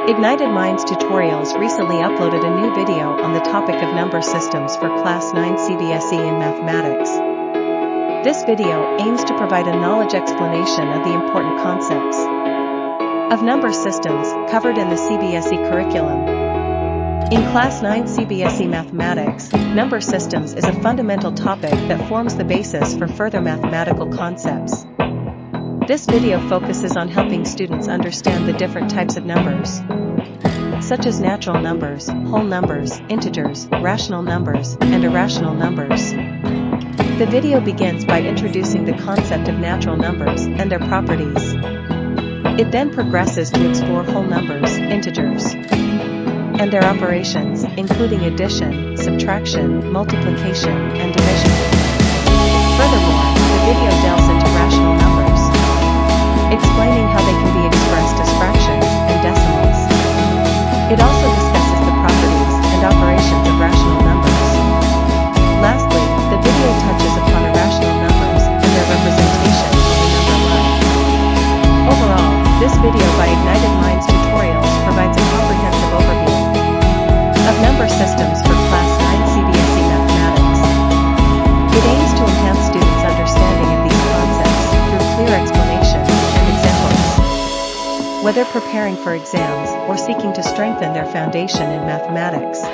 Ignited Minds Tutorials recently uploaded a new video on the topic of number systems for Class 9 CBSE in Mathematics. This video aims to provide a knowledge explanation of the important concepts of number systems covered in the CBSE curriculum. In Class 9 CBSE Mathematics, number systems is a fundamental topic that forms the basis for further mathematical concepts. This video focuses on helping students understand the different types of numbers, such as natural numbers, whole numbers, integers, rational numbers, and irrational numbers. The video begins by introducing the concept of natural numbers and their properties. It then progresses to explore whole numbers, integers, and their operations, including addition, subtraction, multiplication, and division. Furthermore, the video delves into rational numbers, explaining how they can be expressed as fractions and decimals. It also discusses the properties and operations of rational numbers. Lastly, the video touches upon irrational numbers and their representation on the number line. Overall, this video by Ignited Minds Tutorials provides a comprehensive overview of number systems for Class 9 CBSE Mathematics. It aims to enhance students' understanding of these concepts through clear explanation and examples. Whether preparing for exams or seeking to strengthen their foundation in mathematics,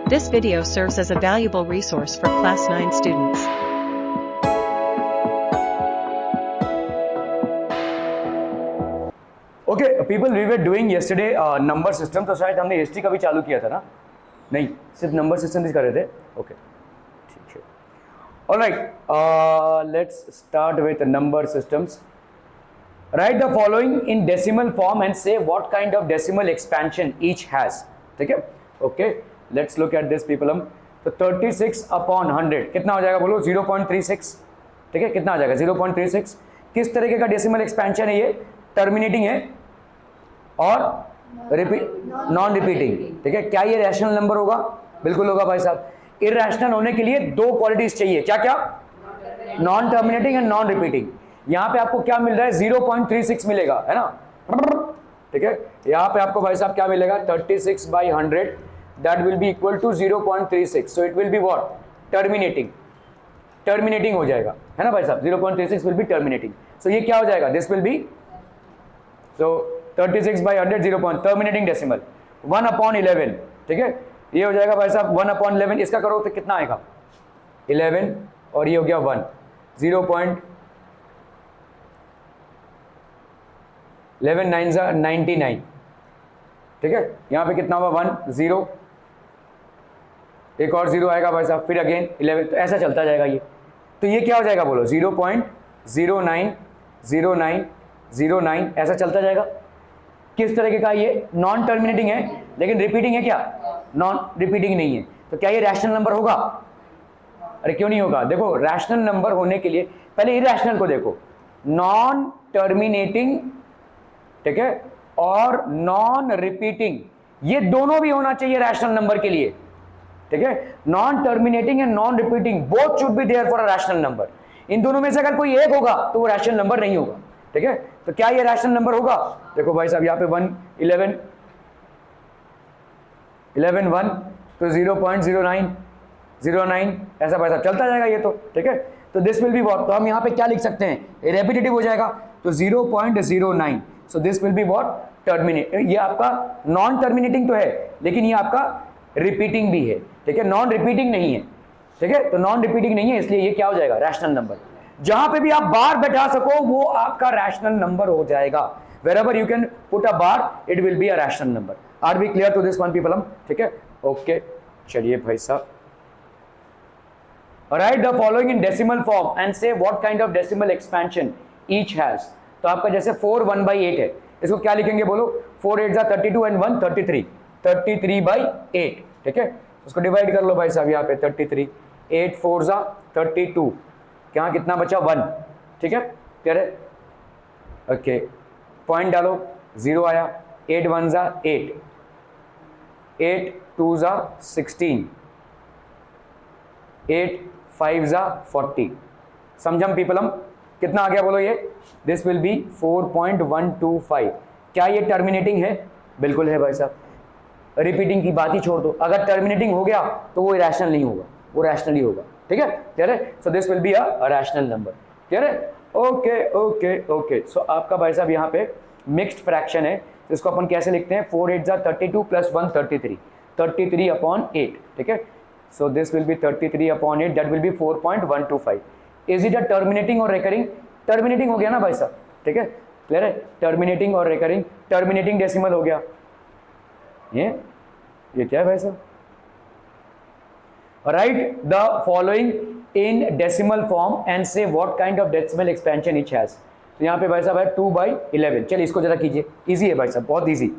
this video serves as a valuable resource for Class 9 students. Okay, people, we were doing yesterday number system. तो शायद हमने history का भी चालू किया था ना? नहीं, सिर्फ नंबर सिस्टम ही कर रहे थे. ओके, ठीक है. Alright, let's start with number systems. Write the following in decimal form and say what kind of decimal expansion each has. ठीक है? Okay, let's look at this, people. तो 36 upon 100 कितना हो जाएगा बोलो? 0.36. ठीक है, कितना आ जाएगा? 0.36. किस तरीके का डेसिमल एक्सपेंशन है ये? टर्मिनेटिंग है और नॉन रिपीटिंग. ठीक है, क्या ये रैशनल नंबर होगा? बिल्कुल होगा भाई साहब. इरैशनल होने के लिए दो क्वालिटीज चाहिए. क्या क्या? Non terminating and non repeating. यहां पे आपको क्या मिल रहा है? 0.36 मिलेगा, है ना? ठीक है, यहां पे आपको भाई साहब क्या मिलेगा? 36 by 100 that will be equal to 0.36. So it will be what? Terminating हो जाएगा, है ना भाई साहब? 0.36 विल बी टर्मिनेटिंग. सो ये क्या हो जाएगा? This will B, so 36 by 100 0. Terminating decimal 1/11. ठीक है, ये हो जाएगा भाई साहब 1/11. इसका करो तो कितना आएगा? 11 और ये हो गया 1. 0.11 9 99. ठीक है, यहाँ पे कितना हुआ? 1 0, एक और 0 आएगा भाई साहब, फिर अगेन 11. तो ऐसा चलता जाएगा ये. तो ये क्या हो जाएगा बोलो? 0.090909 ऐसा चलता जाएगा. किस तरीके का? ये नॉन टर्मिनेटिंग है लेकिन रिपीटिंग है. क्या? नॉन रिपीटिंग नहीं है. तो क्या ये रैशनल नंबर होगा? अरे क्यों नहीं होगा? देखो, रैशनल नंबर होने के लिए पहले इरैशनल को देखो. नॉन टर्मिनेटिंग, ठीक है, और नॉन रिपीटिंग, ये दोनों भी होना चाहिए रैशनल नंबर के लिए. ठीक है, non terminating and non repeating both should be there for a rational number. इन दोनों में से अगर कोई एक होगा तो वो रैशनल नंबर नहीं होगा. ठीक है, तो क्या ये रैशनल नंबर होगा? देखो भाई साहब, यहाँ पे 1 11 1 तो 0.0909 ऐसा भाई साहब चलता जाएगा ये तो. ठीक है, तो दिस विल बी व्हाट? तो हम यहाँ पे क्या लिख सकते हैं? रेपिटेटिव हो जाएगा, तो 0.09. सो this will be what? Terminate. ये आपका नॉन टर्मिनेटिंग तो है लेकिन ये आपका रिपीटिंग भी है. ठीक है, नॉन रिपीटिंग नहीं है. ठीक है, तो नॉन रिपीटिंग नहीं है, इसलिए ये क्या हो जाएगा? Rational number. जहां पे भी आप बार बैठा सको वो आपका रैशनल नंबर हो जाएगा. wherever you can put a bar it will be a rational number. are we clear to this one, people? ठीक है, ओके, चलिए भाई साहब. write the following in decimal form and say what kind of decimal expansion each has. तो आपका जैसे 4 1/8 है, इसको क्या लिखेंगे बोलो? 4 8 32 and 1 33. 33/8. ठीक है, उसको डिवाइड कर लो भाई साहब. यहाँ पे 33, 8 4 32, यहाँ कितना बचा? 1. ठीक है, कह रहे ओके, पॉइंट डालो, 0 आया. 8 1 8, 8 2 16, 8 5 40. समझम पीपलम? कितना आ गया बोलो ये? This will B 4.125. क्या ये टर्मिनेटिंग है? बिल्कुल है भाई साहब। रिपीटिंग की बात ही छोड़ दो, अगर टर्मिनेटिंग हो गया तो वो इरेशनल नहीं होगा, वो रैशनली होगा, ठीक है, क्लियर है। So this will be a rational number, clear है। ओके ओके ओके, सो आपका भाई साहब यहाँ पे मिक्स्ड फ्रैक्शन है, तो इसको अपन कैसे लिखते हैं, 4 8 32 प्लस 1 33, 33 अपॉन 8, ठीक है। So this will B 33 upon 8, that will B 4.125। Is it a terminating और रिकरिंग? टर्मिनेटिंग हो गया ना भाई साहब, ठीक है, क्लियर है। टर्मिनेटिंग और रिकरिंग, टर्मिनेटिंग डेसिमल हो गया, ये क्या है भाई साहब। Write the following in decimal form and say what kind of decimal expansion each has. तो यहाँ पे भाई साहब है 2/11। चलिए इसको जरा कीजिए, इजी है भाई साहब, बहुत easy.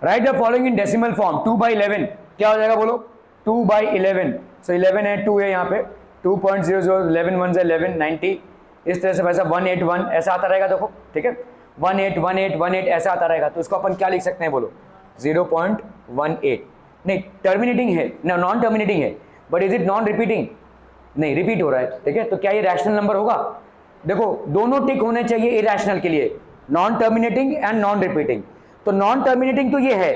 Right the following in decimal form. 2/11 क्या हो जाएगा बोलो, 2/11। सो 11 है, 2 है यहाँ पे, 2.00, 11 1 11, 90। इस तरह से वैसा 181 ऐसा आता रहेगा, देखो ठीक है, 181818 ऐसा आता रहेगा। तो इसको अपन क्या लिख सकते हैं बोलो, 0.18। नहीं टर्मिनेटिंग है ना, नॉन टर्मिनेटिंग है, but is it non repeating? नहीं, रिपीट हो रहा है, ठीक है। तो क्या ये रैशनल नंबर होगा? देखो दोनों टिक होने चाहिए इरेशनल के लिए, non terminating and non repeating. तो नॉन टर्मिनेटिंग तो ये है,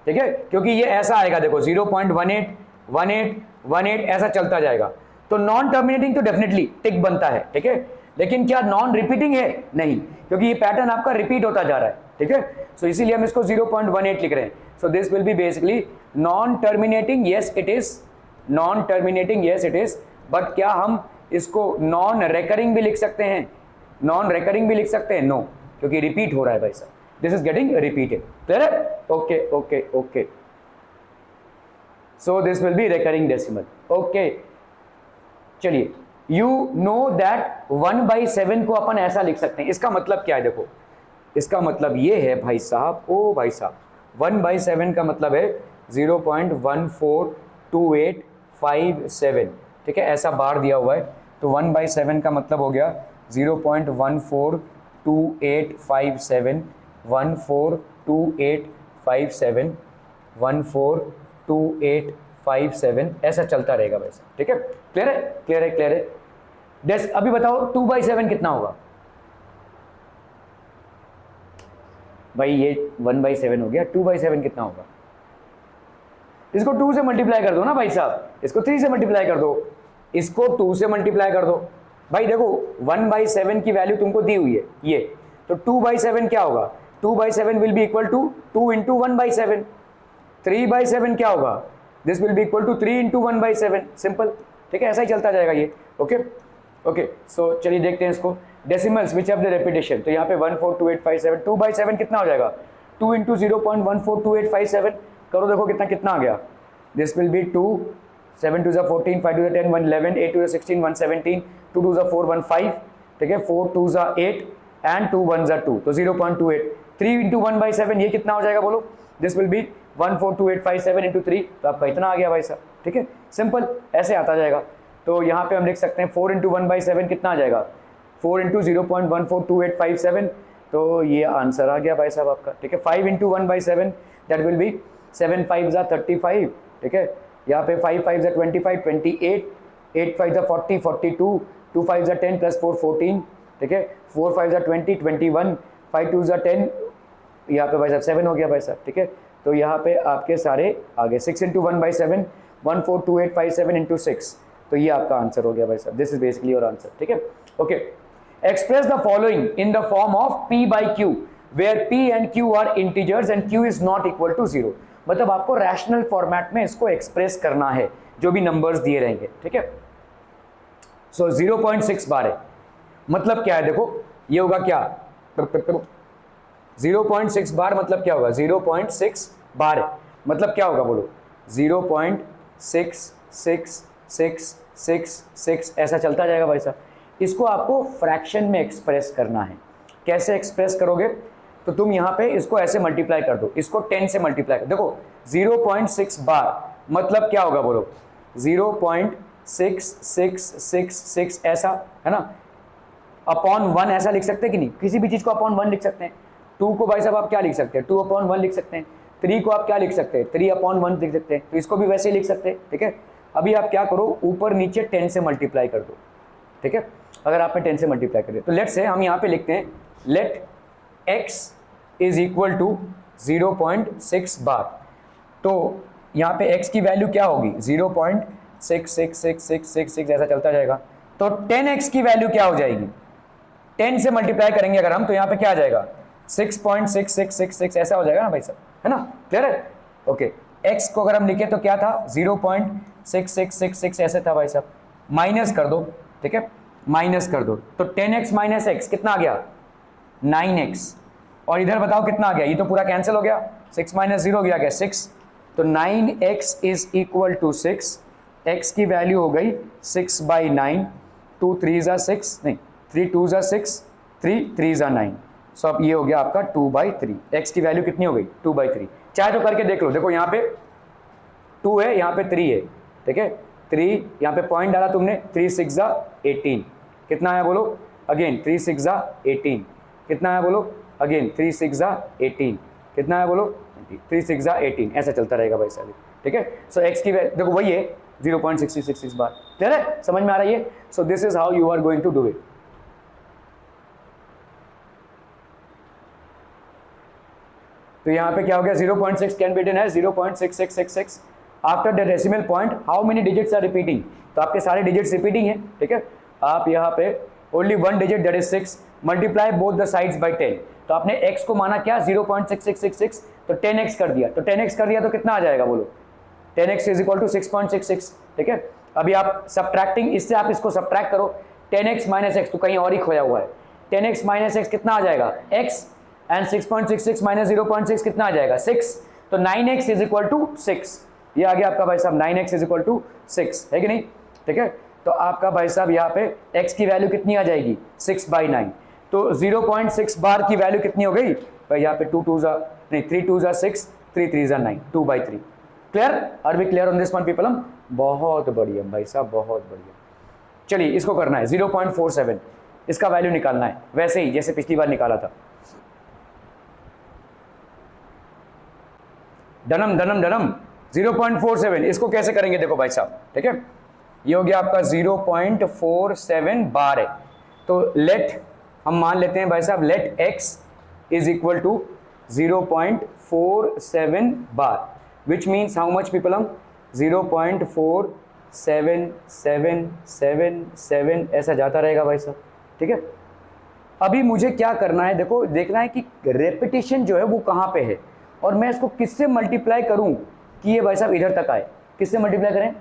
ठीक है, क्योंकि ये ऐसा आएगा, देखो 0.18 18 18 ऐसा चलता जाएगा। तो नॉन टर्मिनेटिंग तो डेफिनेटली टिक बनता है, ठीक है। लेकिन क्या नॉन रिपीटिंग है? नहीं, क्योंकि ये पैटर्न आपका रिपीट होता जा रहा है, ठीक है। सो इसीलिए हम इसको 0.18 लिख रहे हैं। सो this will B basically non terminating, yes it is non terminating, yes it is. But क्या हम इसको नॉन रेकरिंग भी लिख सकते हैं? नॉन रेकरिंग भी लिख सकते हैं? नो, क्योंकि रिपीट हो रहा है भाई साहब, this is getting repeated, clear है। Okay okay okay, so this will be recurring decimal, okay. चलिए, यू नो दैट 1/7 को अपन ऐसा लिख सकते हैं। इसका मतलब क्या है, देखो इसका मतलब ये है भाई साहब, ओ भाई साहब, 1/7 का मतलब है 0.142857, ठीक है, ऐसा बार दिया हुआ है। तो 1/7 का मतलब हो गया 0.142857, 142857, 142857 ऐसा चलता रहेगा वैसे, ठीक है, क्लियर है, क्लियर है, क्लियर है। अभी बताओ 2/7 कितना होगा भाई? ये 1/7 हो गया, 2/7 कितना होगा? इसको 2 से मल्टीप्लाई कर दो ना भाई साहब, इसको 3 से मल्टीप्लाई कर दो, इसको 2 से मल्टीप्लाई कर दो भाई। देखो 1/7 की वैल्यू तुमको दी हुई है ये, तो 2/7 क्या होगा? 2/7 will be equal to 2 into 1/7। 3/7 क्या होगा? This will be equal to 3 into 1/7, simple, ठीक है, ऐसा ही चलता जाएगा ये, ओके ओके। सो चलिए देखते हैं इसको, decimals which have the repetition. तो यहाँ पे 142857, 2/7 कितना हो जाएगा? 2 इंटू 0.142857 करो, देखो कितना कितना आ गया। दिस विल बी 2, 7 2 14, 5 2 10, 1 11, 8 2 16, 1 17, 2 2 4 1 5, ठीक है, 4 2 8 एंड 2 1 2, तो 0.28। 3 इंटू 1/7 ये कितना हो जाएगा बोलो? दिस विल बी 142857 इंटू 3, तो आपका इतना आ गया भाई साहब, ठीक है, सिंपल ऐसे आता जाएगा। तो यहाँ पे हम लिख सकते हैं 4 इंटू 1/7 कितना आ जाएगा? 4 इंटू 0.142857, तो ये आंसर आ गया भाई साहब आपका, ठीक है। 5 इंटू 1/7 दैट विल बी 7 5 35, ठीक है। यहाँ पे 5 5 25, 28, 8 5 40, 42, 2 5 10 प्लस 4 14, ठीक है, 4 5 20, 21, 5 2 10, यहाँ पे भाई साहब 7 हो गया भाई साहब, ठीक है। तो यहाँ पे आपके सारे आगे 6 इंटू 1/7, 142857 इंटू 6, तो ये आपका आंसर हो गया भाई साहब, this is basically your answer, ठीक है, okay. Express the following in the form of P/Q where P and Q are integers and Q is not equal to 0। मतलब आपको रैशनल फॉर्मेट में इसको एक्सप्रेस करना है, जो भी नंबर्स दिए रहेंगे, ठीक है। सो 0.6 बार है, मतलब क्या है, देखो ये होगा क्या, 0.6 बार मतलब क्या होगा? 0.6 बाहर है, मतलब क्या होगा बोलो, 0.666666 ऐसा चलता जाएगा भाई साहब। इसको आपको फ्रैक्शन में एक्सप्रेस करना है। कैसे एक्सप्रेस करोगे, तो तुम यहाँ पे इसको ऐसे मल्टीप्लाई कर दो, इसको 10 से मल्टीप्लाई कर, देखो 0.6 बार मतलब क्या होगा बोलो, 0.6666 ऐसा है ना, अपॉन 1 ऐसा लिख सकते हैं कि नहीं, किसी भी चीज को अपॉन 1 लिख सकते हैं। 2 को भाई साहब आप क्या लिख सकते हैं, 2/1 लिख सकते हैं। 3 को आप क्या लिख सकते हैं, 3/1 लिख सकते हैं, तो इसको भी वैसे ही लिख सकते हैं, ठीक है। अभी आप क्या करो, ऊपर नीचे 10 से मल्टीप्लाई कर दो, ठीक है। अगर आपने 10 से मल्टीप्लाई कर दिया तो लेट से हम यहाँ पे लिखते हैं, let x is equal to 0.6 bar. तो यहाँ पे x की वैल्यू क्या होगी, 0.666666 ऐसा चलता जाएगा। तो 10x की वैल्यू क्या हो जाएगी, 10 से मल्टीप्लाई करेंगे अगर हम, तो यहाँ पे क्या आ जाएगा, 6.6666 ऐसा हो जाएगा ना भाई साहब, है ना, क्लियर है। ओके, x को अगर हम लिखे तो क्या था, 0.6666 ऐसे था भाई साहब, माइनस कर दो, ठीक है, माइनस कर दो, तो 10x माइनस x कितना आ गया, 9x, और इधर बताओ कितना आ गया, ये तो पूरा कैंसिल हो गया, 6 माइनस 0 गया क्या, 6, तो 9x is equal to 6, x की वैल्यू हो गई 6/9, 2 3 6, नहीं 3 2 6, 3 3 9, सो अब ये हो गया आपका 2/3, x की वैल्यू कितनी हो गई, 2/3। चाहे तो करके देख लो, देखो यहाँ पे 2 है, यहाँ पे 3 है, ठीक है, 3 यहाँ पे पॉइंट डाला तुमने, 3 6 18, कितना है बोलो, अगेन 3 6 18, कितना है बोलो, अगेन 3 6 18, कितना है बोलो, 3 6 18, ऐसा चलता रहेगा भाई साहब, ठीक है। सो x की वैल्यू देखो वही है 0.6666 बार, क्लियर है, समझ में आ रही है। So this is how you are going to do it. तो यहाँ पे क्या हो गया, 0.6 can be written as 0.6666 after the decimal point, how many digits are repeating, तो आपके सारे डिजिट्स रिपीटिंग है, ठीक है। आप यहाँ पे only 1 digit that is 6, multiply both the sides by 10, तो आपने x को माना क्या 0.6666, तो 10x कर दिया, तो 10x कर दिया तो कितना आ जाएगा बोलो, 10x इज इक्वल टू 6.66, ठीक है। अभी आप सब्ट्रैक्टिंग, इससे आप इसको सब्ट्रैक्ट करो, 10x माइनस एक्स तो कहीं और ही खोया हुआ है, 10x माइनस एक्स कितना आ जाएगा, x, एंड 6.66 माइनस 0.6 कितना आ जाएगा, 6, तो 9x इज इक्वल टू 6, ये आ गया आपका भाई साहब 9x इज इक्वल टू 6, है कि नहीं, ठीक है। तो आपका भाई साहब यहाँ पे x की वैल्यू कितनी आ जाएगी, 6/9, तो 0.6 बार की वैल्यू कितनी हो गई भाई, यहाँ पे 3 2 6, 3 3 9, 2/3, clear, are we clear on this one people, हम बहुत बढ़िया भाई साहब, बहुत बढ़िया। चलिए इसको करना है 0.47, इसका वैल्यू निकालना है वैसे ही जैसे पिछली बार निकाला था, डनम डनम डनम 0.47, इसको कैसे करेंगे देखो भाई साहब, ठीक है, ये हो गया आपका 0.47 बार है, तो लेट हम मान लेते हैं भाई साहब, let x is equal to 0.47 bar, which means how much people, हम 0.477777 ऐसा जाता रहेगा भाई साहब, ठीक है। अभी मुझे क्या करना है, देखो देखना है कि रेपिटेशन जो है वो कहाँ पे है, और मैं इसको किससे मल्टीप्लाई करूं कि ये भाई साहब इधर तक आए, किससे मल्टीप्लाई करें,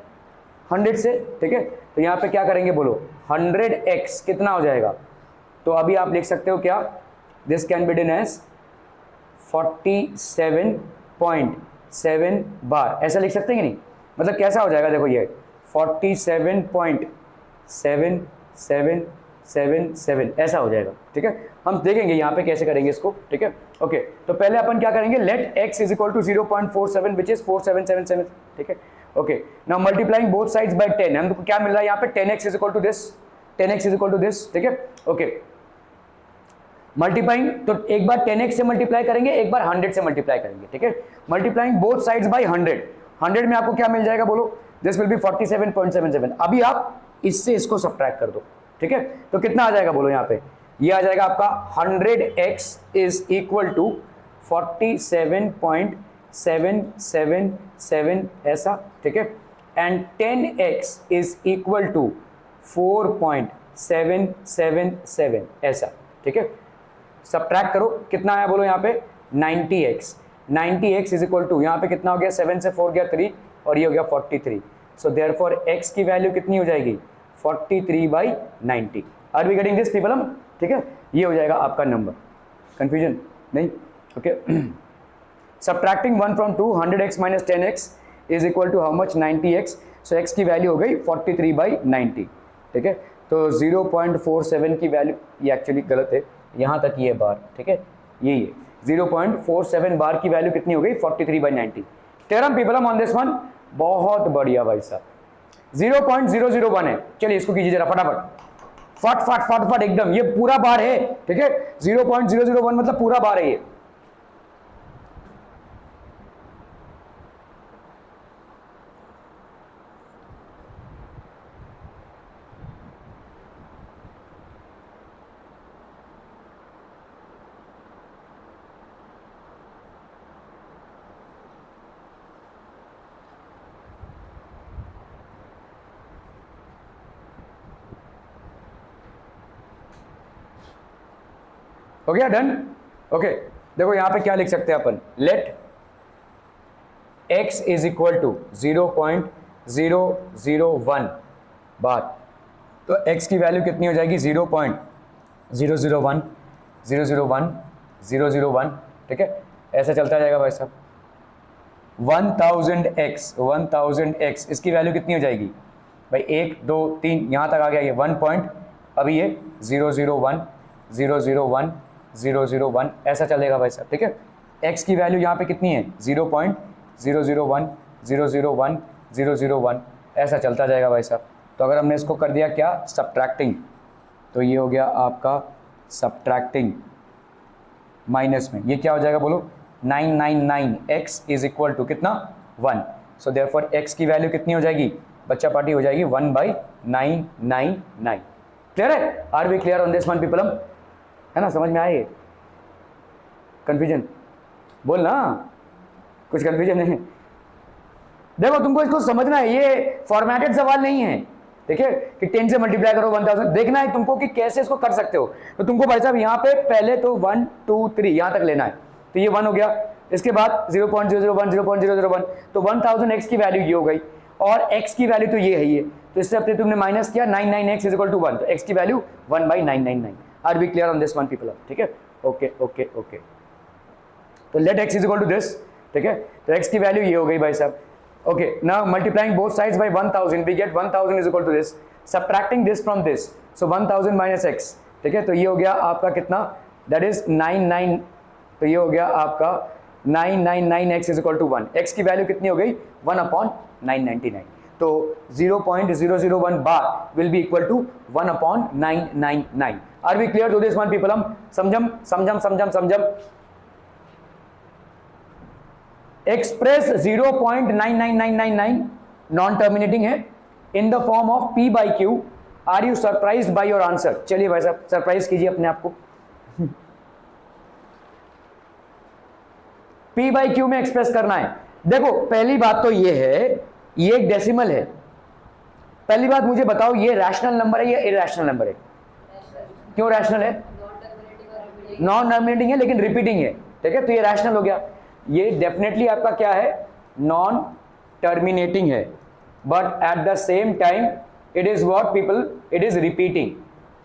100 से, ठीक है। तो यहाँ पे क्या करेंगे बोलो, 100x कितना हो जाएगा, तो अभी आप लिख सकते हो क्या, this can be done as 47.7 bar, ऐसा लिख सकते हैं कि नहीं, मतलब कैसा हो जाएगा देखो, ये 47.7777 ऐसा हो जाएगा, ठीक है। हम देखेंगे यहाँ पे कैसे करेंगे इसको, ठीक है। ओके, तो पहले अपन क्या करेंगे, let x is equal to 0.47 विच इज 4777, ठीक है। Okay, now multiplying both sides by 10, हमको क्या मिल रहा है यहाँ पे, 10x is equal to this, 10x is equal to this, ठीक है। ओके, मल्टीप्लाइंग, तो एक बार 10x से मल्टीप्लाई करेंगे, एक बार 100 से मल्टीप्लाई करेंगे, ठीक है। मल्टीप्लाइंग बोथ साइड्स बाय 100 में आपको क्या मिल जाएगा बोलो, दिस विल बी 47.77। अभी आप इससे इसको सब्ट्रैक्ट कर दो, ठीक है, तो कितना आ जाएगा बोलो, यहाँ पे ये आ जाएगा आपका 100x इज इक्वल टू 47.777 ऐसा, ठीक है, and 10x is equal to 4.777 ऐसा, ठीक है। सब्ट्रैक्ट करो, कितना आया बोलो यहाँ पे 90x, 90x is equal to यहाँ पे कितना हो गया, 7 से 4 गया 3, और ये हो गया 43, सो देयरफॉर x की वैल्यू कितनी हो जाएगी, 43/90। Are we getting this people, हम ठीक है, ये हो जाएगा आपका नंबर, कंफ्यूजन नहीं, okay. Subtracting 1 from 2, 100x minus 10x is equal to how much? 90x. So x की वैल्यू हो गई 43/90, ठीक है। तो 0.47 की वैल्यू, ये एक्चुअली गलत है, यहाँ तक ये बार, ठीक है, यही है 0.47 बार की वैल्यू कितनी हो गई? 43/90। Term people on this one, बहुत बढ़िया भाई साहब। 0.001 है, चलिए इसको कीजिए जरा फटाफट, फट फट फट फट एकदम, ये पूरा बार है, ठीक है। 0.001 मतलब पूरा बार है ये। हो गया डन। ओके देखो यहां पे क्या लिख सकते हैं अपन, let x is equal to 0.001 bar. तो x की वैल्यू कितनी हो जाएगी? 0.001 001 001, ठीक है, ऐसा चलता जाएगा भाई साहब। 1000x इसकी वैल्यू कितनी हो जाएगी भाई? 1 2 3 यहां तक आ गया ये 1 पॉइंट, अभी ये 001 001 001 ऐसा चलेगा भाई साहब, ठीक है। x की वैल्यू यहाँ पे कितनी है? 0.001 001 001 ऐसा चलता जाएगा भाई साहब। तो अगर हमने इसको कर दिया क्या? सब्ट्रैक्टिंग, तो ये हो गया आपका सब्ट्रैक्टिंग माइनस में, ये क्या हो जाएगा बोलो? 999 x इज इक्वल टू कितना? 1। सो देयरफॉर x की वैल्यू कितनी हो जाएगी बच्चा पार्टी? हो जाएगी 1/999। क्लियर है? Are we clear on this one people? है ना, समझ में आए? कंफ्यूजन बोल ना, कुछ कंफ्यूजन है? देखो तुमको इसको समझना है, ये फॉर्मेटेड सवाल नहीं है, ठीक है, कि 10 से मल्टीप्लाई करो 1000, देखना है तुमको कि कैसे इसको कर सकते हो। तो तुमको भाई साहब यहाँ पे पहले तो 1 2 3 यहाँ तक लेना है, तो ये 1 हो गया, इसके बाद 0.001 0.001, तो 1000x की वैल्यू ये हो गई, और x की वैल्यू तो ये है ये, तो इससे अपने तुमने माइनस किया 99x इज इक्वल टू 1, तो x की value 1/999। Are we clear on this one people? ठीक है, ओके ओके ओके। तो let x is equal to this, ठीक है, तो x की वैल्यू ये हो गई भाई साहब। Okay, now multiplying both sides by 1000 we get 1000 is equal to this, subtracting this from this, so 1000 minus x, ठीक है, तो ये हो गया आपका कितना? दैट इज 99, तो ये हो गया आपका 999x is equal to 1, x की वैल्यू कितनी हो गई? 1/999, तो 0.001 bar will be equal to 1/999। Are we clear to this one people? हम समझम एक्सप्रेस 0.99999 नॉन टर्मिनेटिंग है in the form of p by q। Are you surprised by your answer? चलिए भाई साहब सरप्राइज कीजिए अपने आप को। p by q में एक्सप्रेस करना है। देखो पहली बात तो ये है, ये एक डेसिमल है। पहली बात मुझे बताओ, ये रैशनल नंबर है या इरैशनल नंबर है? क्यों रैशनल है? नॉन टर्मिनेटिंग है लेकिन रिपीटिंग है, ठीक है, तो ये रैशनल हो गया। ये डेफिनेटली आपका क्या है? नॉन टर्मिनेटिंग है, but at the same time it is what people? It is repeating,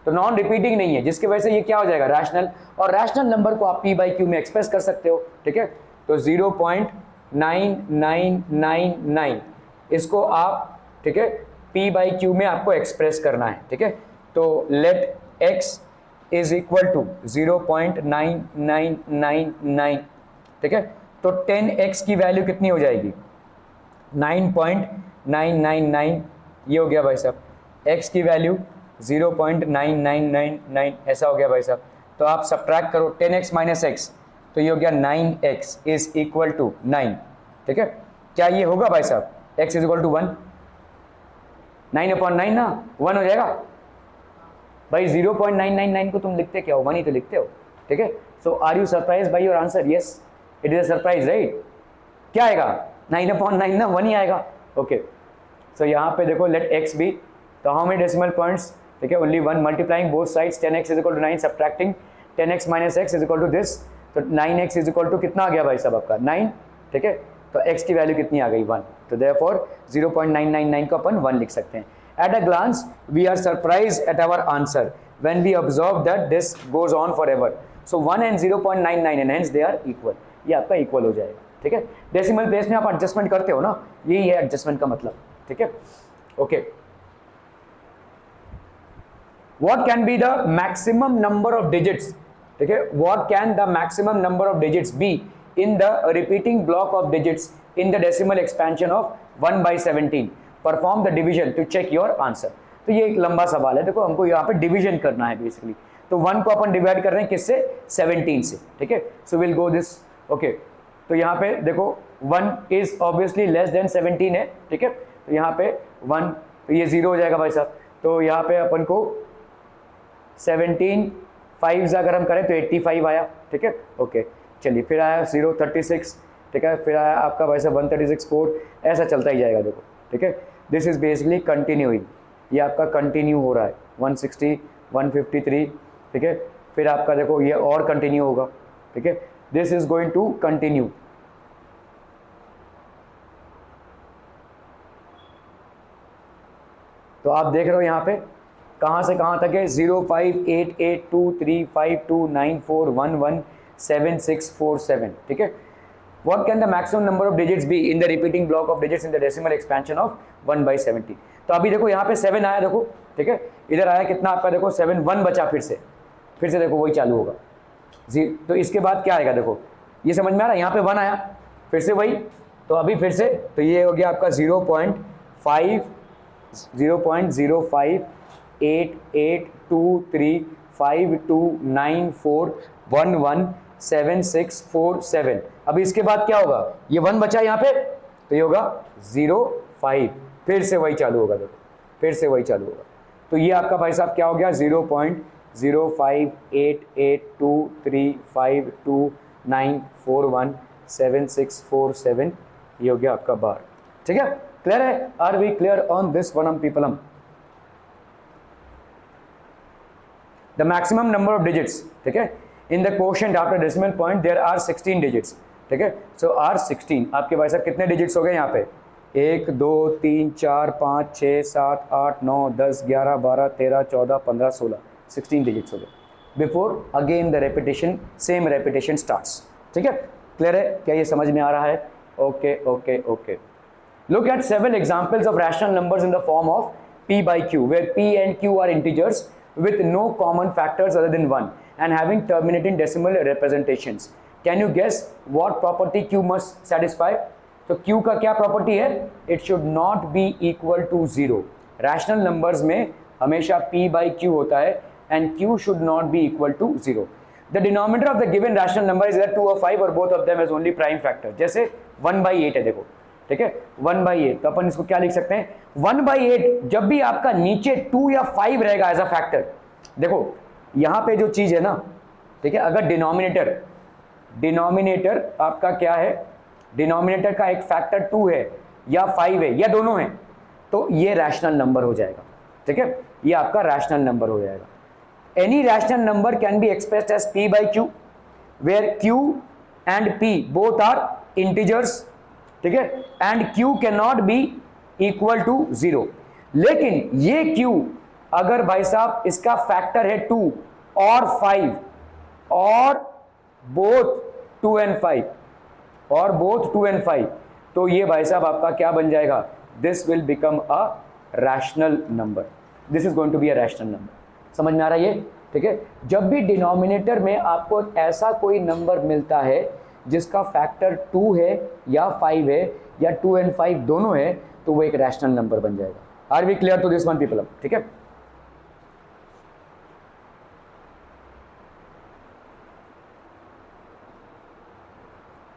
तो नॉन रिपीटिंग नहीं है, जिसकी वजह से ये क्या हो जाएगा? रैशनल। और रैशनल नंबर को आप p by q में एक्सप्रेस कर सकते हो, ठीक है, तो 0.9999 इसको आप, ठीक है, p by q में आपको एक्सप्रेस करना है, ठीक है। तो let x is equal to 0.9999, ठीक है, तो 10x की वैल्यू कितनी हो जाएगी? 9.999, ये हो गया भाई साहब। x की वैल्यू 0.9999 ऐसा हो गया भाई साहब। तो आप सब्ट्रैक्ट करो 10x माइनस x, तो ये हो गया 9x इज इक्वल टू 9, ठीक है। क्या ये होगा भाई साहब? x इज इक्वल टू 1, 9/9 ना 1 हो जाएगा भाई। 0.999 को तुम लिखते क्या हो? 1 ही तो लिखते हो, ठीक है। So are you surprise by your answer? Yes, it is a surprise, right? क्या आएगा? 9/9 ना 1 ही आएगा। ओके, सो यहाँ पे देखो लेट x बी, तो हाउ मेनी डेसिमल पॉइंट्स? ठीक है, only 1। Multiplying both sides 10x is equal to 9, subtracting 10x minus x is equal to this, तो 9x इज इक्वल टू कितना आ गया भाई साहब आपका? 9, ठीक है, तो x की वैल्यू कितनी आ गई? 1, तो देयरफॉर 0.999 को अपन 1 लिख सकते हैं। At a glance we are surprise at our answer when we observe that this goes on forever, so 1 and 0.99 and hence they are equal, ये आपका इक्वल हो जाएगा। ठीक है, डेसिमल प्लेस में आप एडजस्टमेंट करते हो ना, यही है एडजस्टमेंट का मतलब, ठीक है, okay. What can be the maximum number of digits, ठीक है, what can the maximum number of digits be in the repeating block of digits in the decimal expansion of 1 by 17? Perform the division to check your answer। तो ये एक लंबा सवाल है, देखो हमको यहाँ पे डिवीजन करना है बेसिकली, तो 1 को अपन डिवाइड कर रहे हैं किससे, 17 से, ठीक है, so will go this, okay. तो यहाँ पे देखो 1 इज ऑब्वियसली लेस देन 17 है, ठीक है, तो यहाँ पे 1, तो ये 0 हो जाएगा भाई साहब, तो यहाँ पे अपन को 17 5 अगर हम करें तो 85 आया, ठीक है, ओके। चलिए फिर आया 0 36, ठीक है, फिर आया आपका भाई साहब 136 4, ऐसा चलता ही जाएगा देखो, ठीक है, दिस इज बेसिकली कंटिन्यूइंग, ये आपका कंटिन्यू हो रहा है 160 153, ठीक है, फिर आपका देखो ये और कंटिन्यू होगा, ठीक है, this is going to continue, तो आप देख रहे हो यहाँ पे कहाँ से कहाँ तक है, 0 5 8 8 2 3 5 2 9 4 1 1 7 6 4 7, ठीक है। What can the maximum number of digits be in the repeating block of digits in the decimal expansion of 1 by 70? तो अभी देखो यहाँ पे 7 आया देखो, ठीक है, इधर आया कितना आपका देखो 7, 1 बचा, फिर से देखो वही चालू होगा जी, तो इसके बाद क्या आएगा देखो, ये समझ में आ रहा है, यहाँ पे 1 आया, फिर से वही, तो अभी फिर से, तो ये हो गया आपका 0.5 0.05 8 8 2 3 5 2 9 4 1 1 7 6 4 7, अभी इसके बाद क्या होगा, ये 1 बचा यहाँ पे, तो ये होगा 0 5, फिर से वही चालू होगा देखो, फिर से वही चालू होगा, तो ये आपका भाई साहब क्या हो गया 0.05 8 8 2 3 5 2 9 4 1 7 6 4 7, ये हो गया आपका बार, ठीक है, क्लियर है, are we clear on this one पीपलम? The maximum number of digits, ठीक है, in the quotient after decimal point there are 16 digits, ठीक है, so are 16, आपके भाई साहब कितने digits हो गए यहाँ पे, 1 2 3 4 5 6 7 8 9 10 11 12 13 14 15 16, 16 digits हो गए। Before again the repetition, same repetition starts, ठीक है, क्लियर है, क्या ये समझ में आ रहा है? Okay okay okay. Look at several examples of rational numbers in the form of p by q, where p and q are integers with no common factors other than 1 and having terminating decimal representations. Can you guess what property q must satisfy? तो q का क्या property है, it should not be equal to 0। Rational numbers में हमेशा p by q होता है and q should not be equal to 0। The denominator of the given rational number is either 2 or 5 or both of them as only prime factor। जैसे 1/8 है देखो, ठीक है, 1/8, तो अपन इसको क्या लिख सकते हैं, 1/8 जब भी आपका नीचे 2 या 5 रहेगा एज अ फैक्टर, देखो यहाँ पे जो चीज है ना, ठीक है, अगर डिनोमिनेटर आपका क्या है, डिनोमिनेटर का एक फैक्टर 2 है या 5 है या दोनों है, तो ये रैशनल नंबर हो जाएगा, ठीक है, ये आपका रैशनल नंबर हो जाएगा। Any rational number can be expressed as p by q, where q and p both are integers, ठीक है, and q can not be equal to 0। लेकिन ये q अगर भाई साहब इसका फैक्टर है 2 और 5 और बोथ 2 and 5 और बोथ 2 and 5, तो ये भाई साहब आपका क्या बन जाएगा, this will become a rational number, this is going to be a rational number. समझ में आ रहा है ये, ठीक है, जब भी डिनोमिनेटर में आपको ऐसा कोई नंबर मिलता है जिसका फैक्टर 2 है या 5 है या 2 and 5 दोनों है, तो वो एक रैशनल नंबर बन जाएगा। Are we clear to this one people? ठीक है,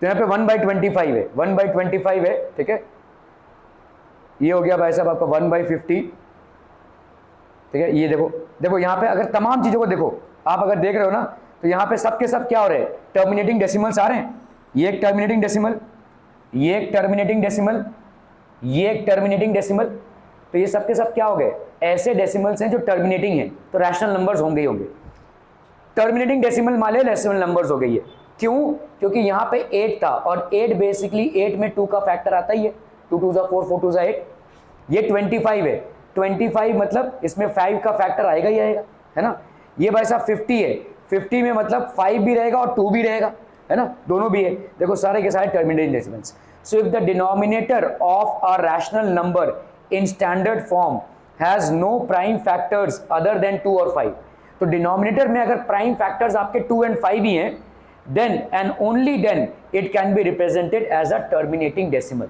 तो यहाँ पे 1/25 है, 1/25 है, ठीक है, ये हो गया भाई साहब आपका 1/50, ठीक है। ये देखो देखो यहाँ पे अगर तमाम चीजों को देखो, आप अगर देख रहे हो ना, तो यहाँ पे सबके सब क्या हो रहे हैं, टर्मिनेटिंग डेसिमल्स आ रहे हैं। ये एक टर्मिनेटिंग डेसिमल, ये एक टर्मिनेटिंग डेसिमल, ये एक टर्मिनेटिंग डेसिमल, तो ये सबके सब क्या हो गए, ऐसे डेसिमल्स हैं जो टर्मिनेटिंग है, तो रैशनल नंबर्स होंगे ही होंगे। टर्मिनेटिंग डेसिमल माले रैशनल नंबर्स हो गई है, क्यों? क्योंकि यहाँ पे 8 था और 8 बेसिकली 8 में 2 का फैक्टर आता ही है, 2 2 4 4 2 8। ये 25 है, 25 मतलब इसमें 5 का फैक्टर आएगा ही आएगा, है ना। ये भाई साहब 50 है, 50 में मतलब 5 भी रहेगा और 2 भी रहेगा, है ना, दोनों भी है, देखो सारे के सारे terminating decimals. So if the denominator of a rational number in standard form has no prime factors other than 2 और 5, तो डिनोमिनेटर में अगर प्राइम फैक्टर्स आपके 2 and 5 ही हैं, then and only then it can be represented as a terminating decimal.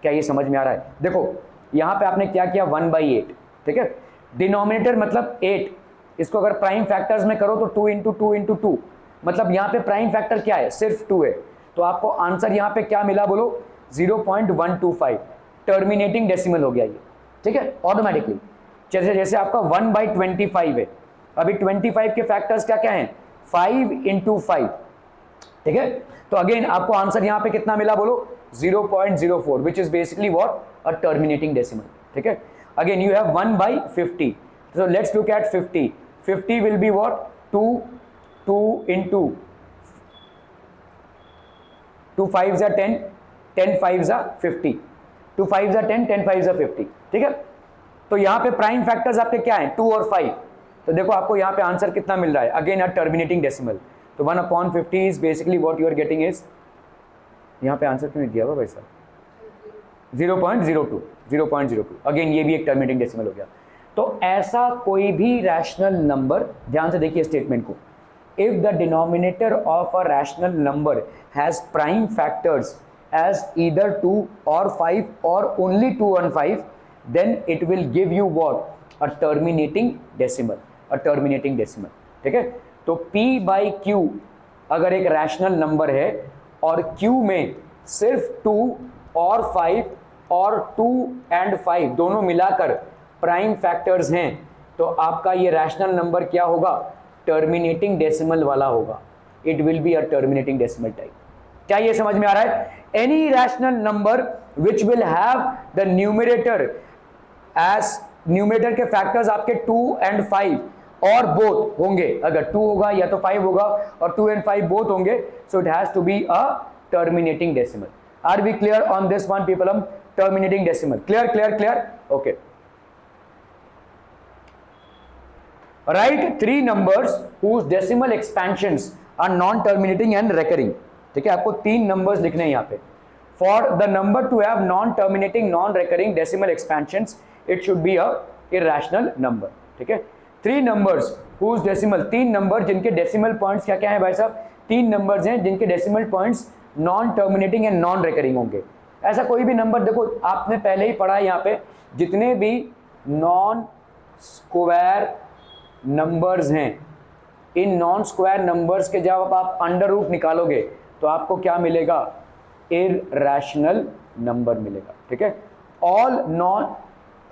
क्या ये समझ में आ रहा है? देखो यहां पे आपने क्या किया, 1/8, ठीक है, डिनोमिनेटर मतलब 8, इसको अगर प्राइम फैक्टर्स में करो तो 2 × 2 × 2, मतलब यहां पे प्राइम फैक्टर क्या है, सिर्फ 2 है, तो आपको आंसर यहां पे क्या मिला बोलो, 0.125 टर्मिनेटिंग डेसिमल हो गया ये, ठीक है, ऑटोमेटिकली। जैसे जैसे आपका 1/25 है, अभी 25 के फैक्टर्स क्या क्या हैं, 5 × 5, ठीक है, तो अगेन आपको आंसर यहां पे कितना मिला बोलो, 0.04, which is basically what, a terminating decimal, ठीक है। Again you have 1/50, so let's look at 50. 50 will be what, 2 × 2 5s are 10, 10 5s are 50, 2 5s are 10, 10 5s are 50, ठीक है। तो यहाँ पे प्राइम फैक्टर्स आपके क्या हैं, 2 और 5, तो देखो आपको यहाँ पे आंसर कितना मिल रहा है, अगेन अ टर्मिनेटिंग डेसिमल, तो 1/50 is basically what you are getting is, यहाँ पे आंसर क्यों नहीं दिया हुआ भाई साहब, 0.02, 0.02, अगेन ये भी एक टर्मिनेटिंग डेसिमल हो गया। तो ऐसा कोई भी रैशनल नंबर, ध्यान से देखिए स्टेटमेंट को, if the denominator of a rational number has prime factors as either 2 और 5 और only 2 and 5, then it will give you what, a terminating decimal, a terminating decimal, ठीक है। तो p/q अगर एक रैशनल नंबर है और q में सिर्फ 2 और 5 और 2 and 5 दोनों मिलाकर प्राइम फैक्टर्स हैं, तो आपका ये रैशनल नंबर क्या होगा, टर्मिनेटिंग डेसिमल वाला होगा, it will be a terminating decimal type. क्या ये समझ में आ रहा है? Any rational number which will have the numerator as, numerator के फैक्टर्स आपके 2 and 5 और बोथ होंगे, अगर 2 होगा या तो 5 होगा और 2 and 5 बोथ होंगे, so it has to be a terminating decimal. Are we clear on this one people? Terminating decimal, clear clear clear, okay. Write 3 numbers whose decimal expansions are non-terminating and recurring, ठीक है, आपको 3 numbers लिखने हैं यहाँ पे। For the number to have non-terminating, non-recurring decimal expansions, it should be a irrational number, ठीक है। 3 numbers whose decimal, 3 numbers जिनके decimal points क्या क्या हैं भाई साहब, 3 numbers हैं जिनके decimal points non-terminating and non-recurring होंगे। ऐसा कोई भी नंबर, देखो आपने पहले ही पढ़ा है यहाँ पे, जितने भी नॉन स्क्वायर नंबर्स हैं, इन नॉन स्क्वायर नंबर्स के जब आप अंडर रूट निकालोगे तो आपको क्या मिलेगा, इरैशनल नंबर मिलेगा, ठीक है। All non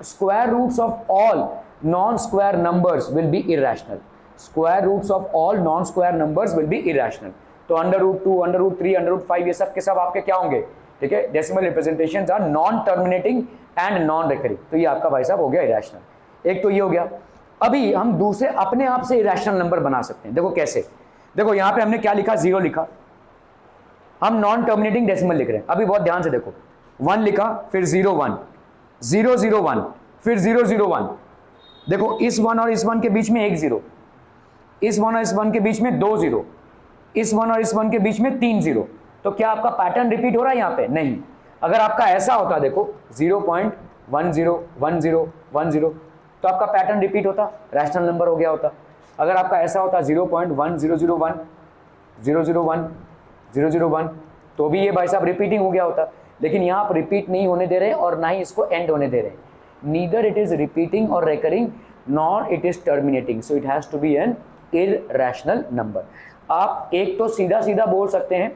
square roots of all non square numbers will be irrational, square roots of all non square numbers will be irrational. तो √2, √3, √5 ये सब के सब आपके क्या होंगे, ठीक है, decimal representations are non terminating and non recurring, तो ये आपका भाई साहब हो गया इरैशनल। एक तो ये हो गया। अभी हम दूसरे अपने आप से इरैशनल नंबर बना सकते हैं, देखो कैसे, देखो यहां पे हमने क्या लिखा, 0 लिखा, हम नॉन टर्मिनेटिंग डेसिमल लिख रहे हैं। अभी बहुत ध्यान से देखो, 1 लिखा, फिर 0 1 0 0 1, फिर 0 0 1, देखो इस 1 और इस 1 के बीच में एक 0, इस 1 और इस 1 के बीच में 2 0, इस 1 और इस 1 के बीच में 3 0। तो क्या आपका पैटर्न रिपीट हो रहा है यहाँ पे? नहीं। अगर आपका ऐसा होता, देखो 0.101010, तो आपका पैटर्न रिपीट होता, रैशनल नंबर हो गया होता। अगर आपका ऐसा होता 0.1001 001 001, तो भी ये भाई साहब रिपीटिंग हो गया होता। लेकिन यहाँ पर रिपीट नहीं होने दे रहे और ना ही इसको एंड होने दे रहे। नीदर इट इज रिपीटिंग और recurring, nor it is terminating, so it has to be an irrational number. आप एक तो सीधा सीधा बोल सकते हैं,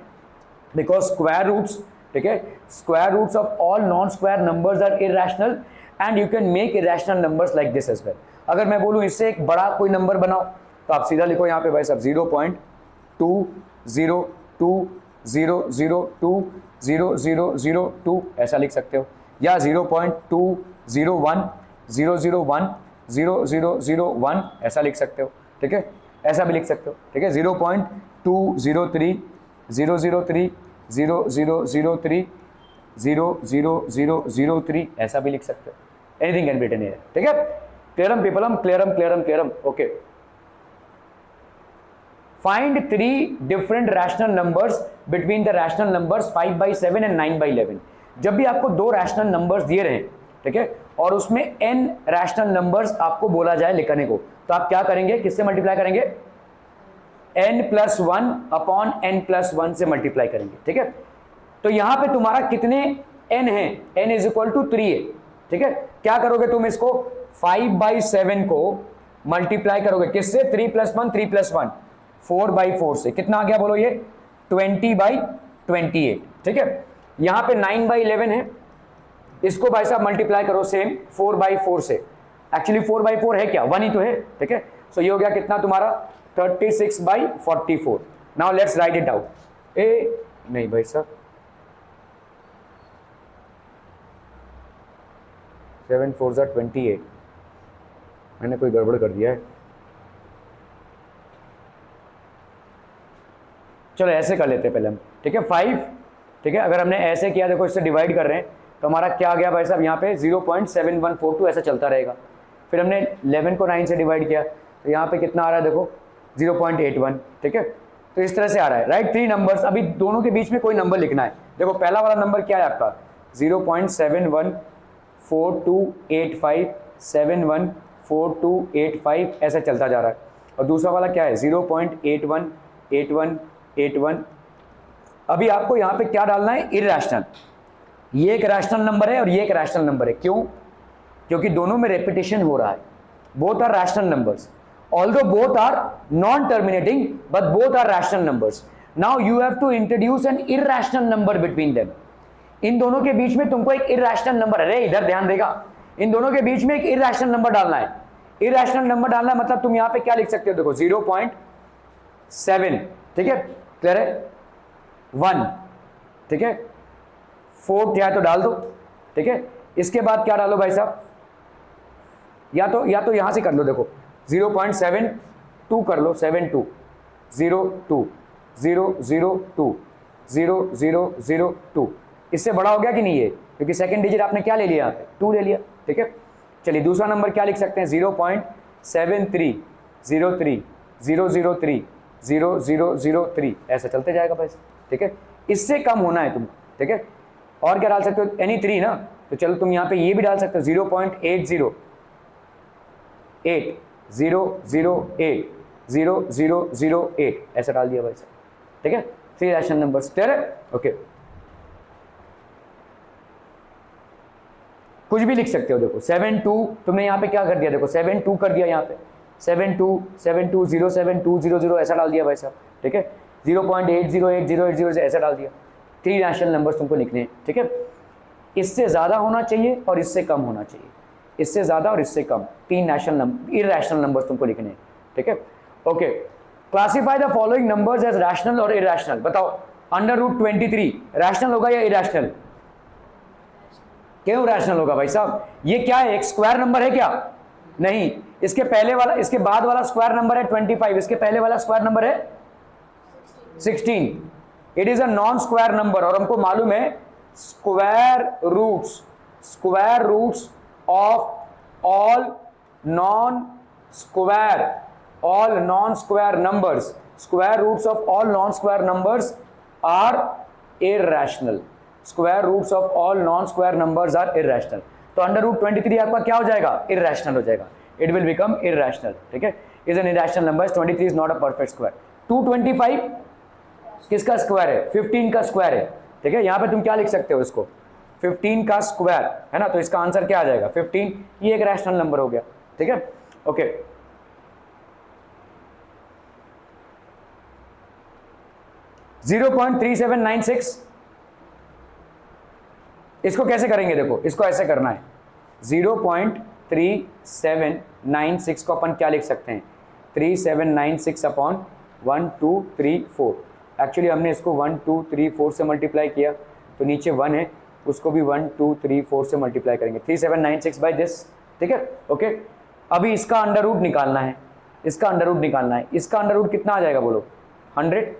बिकॉज स्क्वायर रूट्स, ठीक है, square roots of all non square numbers are irrational and you can make irrational numbers like this as well. अगर मैं बोलूँ इससे एक बड़ा कोई नंबर बनाओ, तो आप सीधा लिखो यहाँ पे भाई साहब 0.202000200002 ऐसा लिख सकते हो, या 0.2010010001 ऐसा लिख सकते हो, ठीक है, ऐसा भी लिख सकते हो, ठीक है, 0.203 003 0003 00003 ऐसा भी लिख सकते हो। Anything can be written here, ठीक है। क्लियरम पीपलम, क्लियरम क्लियरम क्लियरम, okay. Find 3 different rational numbers between the rational numbers 5/7 and 9/11। जब भी आपको 2 रैशनल नंबर्स दिए रहे, ठीक है, और उसमें n रैशनल नंबर्स आपको बोला जाए लिखने को, तो आप क्या करेंगे, किससे मल्टीप्लाई करेंगे, n+1 अपॉन n+1 से मल्टीप्लाई करेंगे, ठीक है। तो यहां पे तुम्हारा कितने n है, n = 3 है, ठीक है। क्या करोगे तुम, इसको 5/7 को मल्टीप्लाई करोगे किससे, 3+1 3+1 4/4 से, कितना आ गया बोलो, ये 20/28, ठीक है। यहां पे 9/11 है, इसको भाई साहब मल्टीप्लाई करो सेम 4/4 से, एक्चुअली 4/4 है क्या, 1 ही तो है, ठीक है। सो ये हो गया कितना तुम्हारा 36/44। Now let's write it out. नहीं भाई साहब, 7 4 28, मैंने कोई गड़बड़ कर दिया है। चलो ऐसे कर लेते हैं पहले हम, ठीक है। 5, ठीक है, अगर हमने ऐसे किया, देखो इससे डिवाइड कर रहे हैं, तो हमारा क्या आ गया भाई साहब, यहाँ पे 0.7142 ऐसा चलता रहेगा। फिर हमने 11 को 9 से डिवाइड किया, तो यहाँ पे कितना आ रहा है, देखो 0.81, ठीक है। तो इस तरह से आ रहा है, राइट। 3 नंबर्स, अभी दोनों के बीच में कोई नंबर लिखना है। देखो पहला वाला नंबर क्या है आपका, 0.714285714285 ऐसा चलता जा रहा है। और दूसरा वाला क्या है, 0.818181। अभी आपको यहाँ पे क्या डालना है, इरैशनल। ये एक रैशनल नंबर है और ये एक रैशनल नंबर है। क्यों, क्योंकि दोनों में रेपिटेशन हो रहा है। Both are rational numbers, although both are non terminating, but both are rational numbers. Now you have to introduce an irrational number between them. इन दोनों के बीच में तुमको एक इरैशनल नंबर, अरे इधर ध्यान देगा, इन दोनों के बीच में एक इरैशनल नंबर डालना है। इरैशनल नंबर डालना है मतलब तुम यहां पे क्या लिख सकते हो, देखो 0.7, ठीक है, क्लियर है, 1, ठीक है, 4 या तो डाल दो, ठीक है। इसके बाद क्या डालो भाई साहब, या तो यहां से कर लो, देखो 0.72 कर लो, 72 02 002 0002। इससे बड़ा हो गया कि नहीं है, क्योंकि सेकंड डिजिट आपने क्या ले लिया यहाँ पे, 2 ले लिया, ठीक है। चलिए दूसरा नंबर क्या लिख सकते हैं, 0.7303 003 0003 ऐसा चलते जाएगा भाई, ठीक है। इससे कम होना है तुम, ठीक है। और क्या डाल सकते हो, एनी 3 ना, तो चलो तुम यहाँ पे ये भी डाल सकते हो, 0.808 008 0008 ऐसा डाल दिया भाई साहब, ठीक है। 3 रैशनल नंबर्स, क्लियर है, ओके। कुछ भी लिख सकते हो, देखो 72 तुमने यहाँ पे क्या कर दिया, देखो 72 कर दिया, यहाँ पे 7272072000 ऐसा डाल दिया भाई साहब, ठीक है। 0.808080 ऐसा डाल दिया। 3 रैशनल नंबर्स तुमको लिखने हैं, ठीक है। इससे ज़्यादा होना चाहिए और इससे कम होना चाहिए, इससे ज़्यादा और इससे कम, 3 रैशनल नंबर, इरैशनल नंबर्स तुमको लिखने हैं, ठीक है, okay. Classify the following numbers as rational और इरैशनल। बताओ √23 रैशनल होगा या इरैशनल, क्यों रैशनल होगा भाई साहब, ये क्या है, एक स्क्वायर नंबर है क्या, नहीं। इसके पहले वाला, इसके बाद वाला स्क्वायर नंबर है 25, इसके पहले वाला स्क्वायर नंबर है 16। It is a non square number, और हमको मालूम है square roots of all non square numbers, square roots of all non square numbers are irrational. Square roots of all non square numbers are irrational. तो √23 आपका क्या हो जाएगा, irrational हो जाएगा, इट विल बिकम इरैशनल, ठीक है। Is an irrational number, 23 is not a perfect square. 225 किसका स्क्वायर है, 15 का स्क्वायर है, ठीक है। यहां पे तुम क्या लिख सकते हो, इसको 15 का स्क्वायर है ना, तो इसका आंसर क्या आ जाएगा 15, ये एक रैशनल नंबर हो गया, ठीक है, ओके। .3796 इसको कैसे करेंगे, देखो इसको ऐसे करना है, 0.3796 को अपन क्या लिख सकते हैं, 3796 अपॉन 1 2 3 4। एक्चुअली हमने इसको 1 2 3 4 से मल्टीप्लाई किया, तो नीचे 1 है, उसको भी 1 2 3 4 से मल्टीप्लाई करेंगे, 3796 बाई दिस, ठीक है, ओके। अभी इसका अंडर रूट निकालना है, इसका अंडर रूट निकालना है, इसका अंडर रूट कितना आ जाएगा बोलो, 100।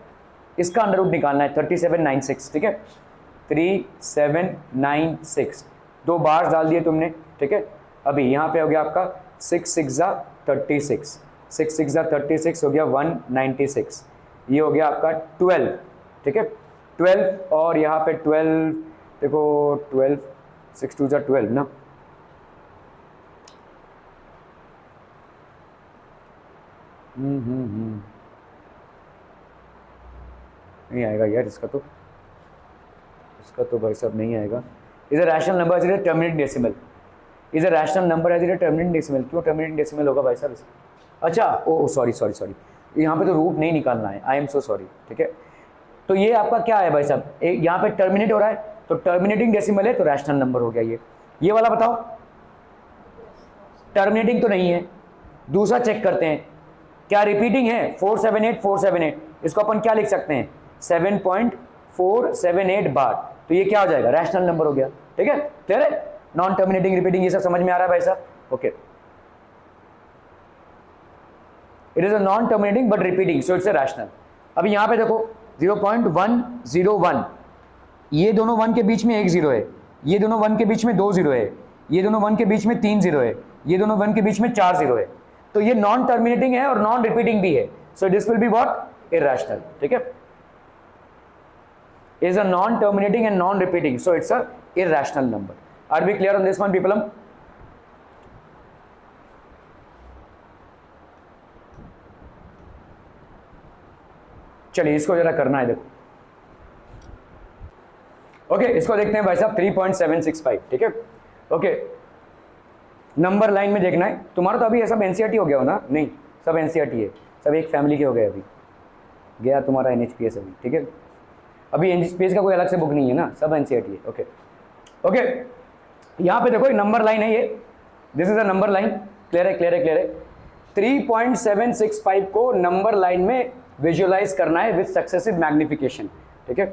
इसका अंडर रूट निकालना है 3796, ठीक है, 3796, 2 बार्स डाल दिए तुमने, ठीक है। अभी यहाँ पे हो गया आपका 6 6 36, 6 6 36 हो गया 196, ये हो गया आपका 12, ठीक है 12, और यहाँ पे 12 देखो 12 6 2 12 ना, नहीं आएगा यार इसका तो भाई साहब नहीं आएगा। Is a rational number as a terminating decimal, is a rational number as a terminating decimal, क्यों टर्मिनेटिंग डेसिमल होगा भाई साहब इसका? अच्छा ओ सॉरी, यहाँ पे तो रूट नहीं निकालना है, आई एम सो सॉरी, ठीक है। तो ये आपका क्या है भाई साहब, यहाँ पे टर्मिनेट हो रहा है तो टर्मिनेटिंग डेसिमल है तो रैशनल नंबर हो गया ये वाला बताओ, टर्मिनेटिंग तो नहीं है। दूसरा चेक करते हैं क्या रिपीटिंग है, 478, इसको अपन क्या लिख सकते हैं 7.478 बार, तो ये क्या हो जाएगा रैशनल नंबर हो गया, ठीक है क्लियर है। नॉन टर्मिनेटिंग रिपीटिंग ये सब समझ में आ रहा है भाई साहब, okay. It is a non terminating but repeating so it's a rational. अभी यहाँ पे देखो 0.101, ये दोनों 1 के बीच में 1 0 है, ये दोनों 1 के बीच में 2 0 है, ये दोनों 1 के बीच में 3 0 है, ये दोनों 1 के बीच में 4 0 है, तो ये नॉन टर्मिनेटिंग है और नॉन रिपीटिंग भी है, so this will be what irrational, ठीक है। Is a non terminating and non repeating so it's a irrational number. Are we clear on this one people? चलिए इसको जरा करना है देखो, ओके इसको देखते हैं भाई साहब 3.765, ठीक है ओके। नंबर लाइन में देखना है तुम्हारा, तो अभी सब एनसीईआरटी हो गया हो ना? नहीं सब एनसीईआरटी है, सब एक फैमिली के हो गए, अभी गया तुम्हारा एनएचपीएस अभी, ठीक है अभी एनएचपीएस का कोई अलग से बुक नहीं है ना, सब एनसीईआरटी है, ओके ओके। यहाँ पे देखो नंबर लाइन है ये, this is a number line, clear है 3.765 को नंबर लाइन में विजुअलाइज करना है विद सक्सेसिव मैग्निफिकेशन, ठीक है।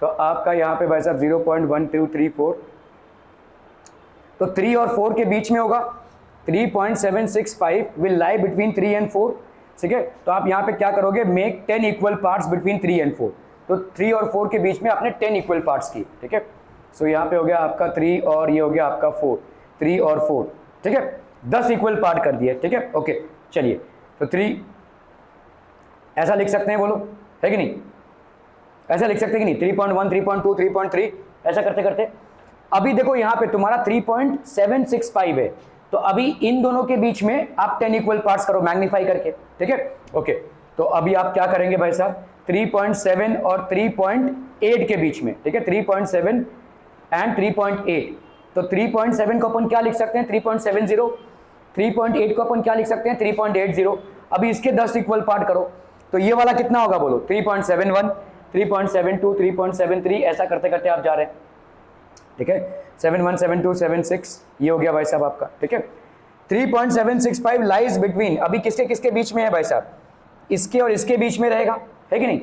तो आपका यहाँ पे भाई साहब 0.1234, तो 3 और 4 के बीच में होगा, 3.765 विल लाई बिटवीन 3 एंड 4, ठीक है। तो आप यहाँ पे क्या करोगे, make 10 equal parts between 3 and 4, तो 3 और 4 के बीच में आपने 10 इक्वल पार्ट्स किए, ठीक है। सो यहाँ पे हो गया आपका 3 और ये हो गया आपका 4, 3 और 4, ठीक है 10 इक्वल पार्ट कर दिए, ठीक है ओके। चलिए तो 3 ऐसा लिख सकते हैं, बोलो है कि नहीं, ऐसा लिख सकते हैं कि नहीं, 3.1 3.2 3.3 ऐसा करते करते अभी देखो यहाँ पे तुम्हारा 3.765 है, तो अभी इन दोनों के बीच में आप 10 इक्वल पार्ट्स करो मैग्नीफाई करके, ठीक है ओके। तो अभी आप क्या करेंगे भाई साहब 3.7 और 3.8 के बीच में, ठीक है 3.7 एंड 3.8, तो 3.7 को अपन क्या लिख सकते हैं 3.70, 3.8 को अपन क्या लिख सकते हैं 3.80। अभी इसके 10 इक्वल पार्ट करो तो ये वाला कितना होगा बोलो 3.71, 3.72, 3.73 ऐसा करते करते आप जा रहे हैं, ठीक है 71 72 76 ये हो गया भाई साहब आपका, ठीक है। 3.765 लाइज बिटवीन, अभी किसके किसके बीच में है भाई साहब, इसके और इसके बीच में रहेगा, है कि नहीं।